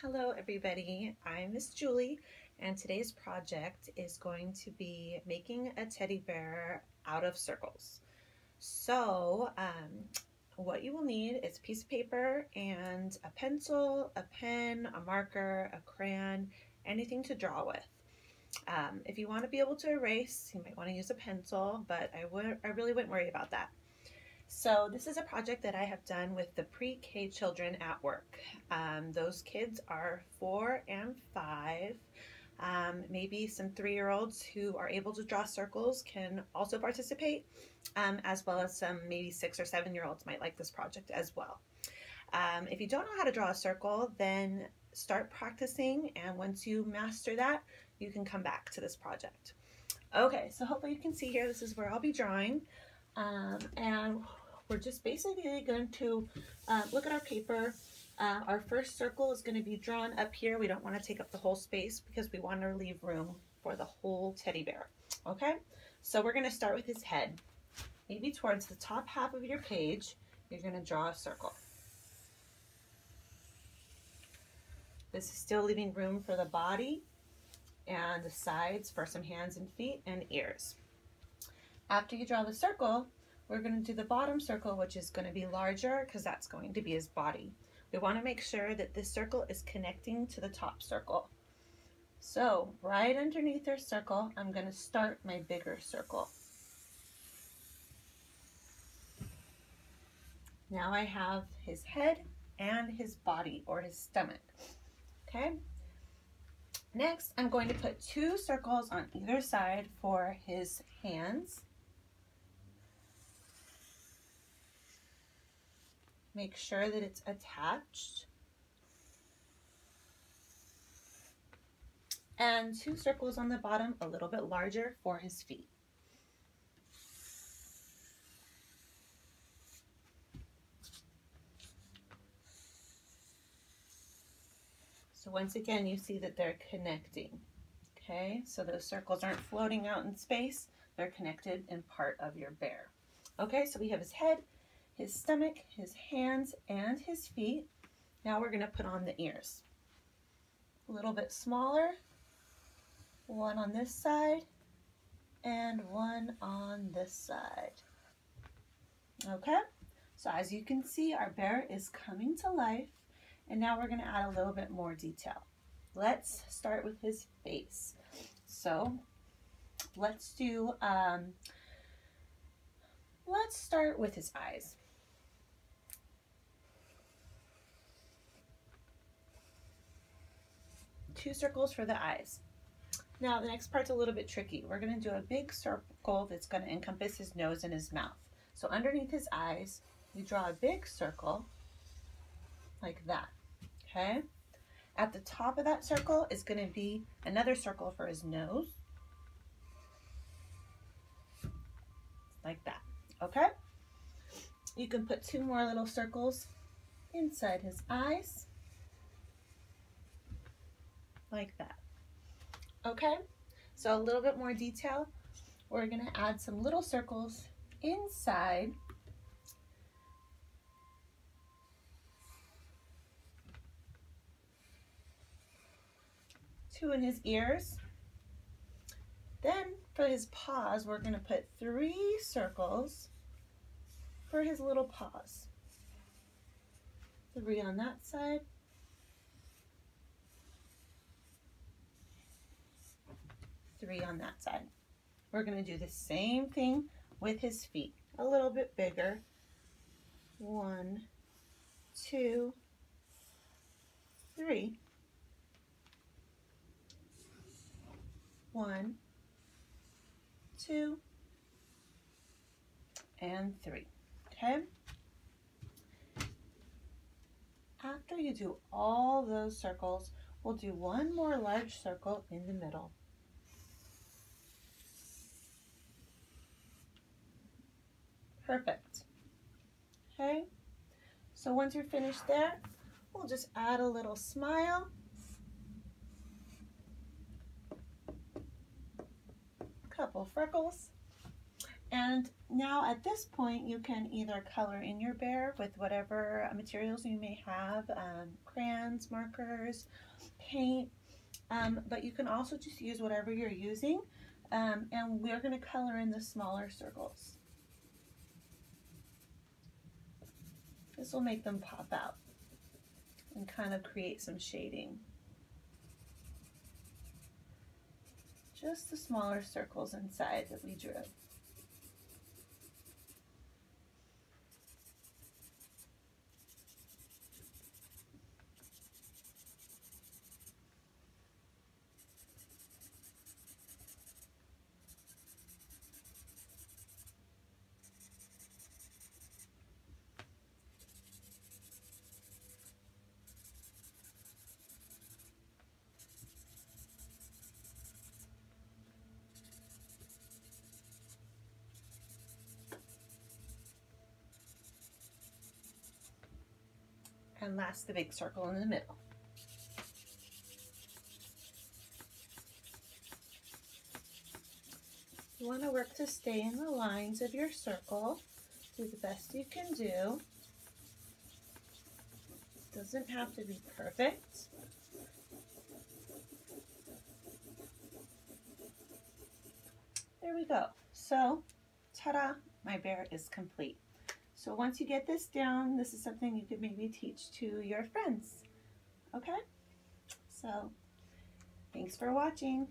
Hello everybody, I'm Miss Julie and today's project is going to be making a teddy bear out of circles. So what you will need is a piece of paper and a pencil, a pen, a marker, a crayon, anything to draw with. If you want to be able to erase, you might want to use a pencil, but I really wouldn't worry about that. So this is a project that I have done with the pre-K children at work. Those kids are 4 and 5. Maybe some 3-year-olds who are able to draw circles can also participate, as well as some maybe 6 or 7-year-olds might like this project as well. If you don't know how to draw a circle, then start practicing, and once you master that, you can come back to this project. Okay, so hopefully you can see here, this is where I'll be drawing. And we're just basically going to look at our paper. Our first circle is going to be drawn up here. We don't want to take up the whole space because we want to leave room for the whole teddy bear. Okay, so we're going to start with his head. Maybe towards the top half of your page, you're going to draw a circle. This is still leaving room for the body and the sides for some hands and feet and ears. After you draw the circle, we're going to do the bottom circle, which is going to be larger because that's going to be his body. We want to make sure that this circle is connecting to the top circle. So right underneath our circle, I'm going to start my bigger circle. Now I have his head and his body, or his stomach. Okay. Next, I'm going to put 2 circles on either side for his hands. Make sure that it's attached. And 2 circles on the bottom, a little bit larger, for his feet. So once again, you see that they're connecting. Okay, so those circles aren't floating out in space, they're connected in part of your bear. Okay, so we have his head, his stomach, his hands, and his feet. Now we're going to put on the ears. A little bit smaller, one on this side and one on this side. Okay, so as you can see, our bear is coming to life, and now we're going to add a little bit more detail. Let's start with his face. So let's start with his eyes. Two circles for the eyes. Now the next part's a little bit tricky. We're going to do a big circle that's going to encompass his nose and his mouth. So underneath his eyes, we draw a big circle like that. Okay? At the top of that circle is going to be another circle for his nose. Like that. Okay? You can put 2 more little circles inside his eyes. Like that. Okay? So a little bit more detail. We're going to add some little circles inside two in his ears. Then for his paws, we're going to put 3 circles for his little paws. 3 on that side. 3 on that side. We're going to do the same thing with his feet. A little bit bigger. 1, 2, 3. 1, 2, and 3. Okay? After you do all those circles, we'll do one more large circle in the middle. Perfect. Okay? So once you're finished there, we'll just add a little smile. Couple freckles. And now at this point you can either color in your bear with whatever materials you may have, crayons, markers, paint, but you can also just use whatever you're using, and we're going to color in the smaller circles. This will make them pop out and kind of create some shading. Just the smaller circles inside that we drew. And last, the big circle in the middle. You want to work to stay in the lines of your circle. Do the best you can do. Doesn't have to be perfect. There we go. So, ta-da, my bear is complete. So once you get this down, this is something you could maybe teach to your friends. Okay? So, thanks for watching.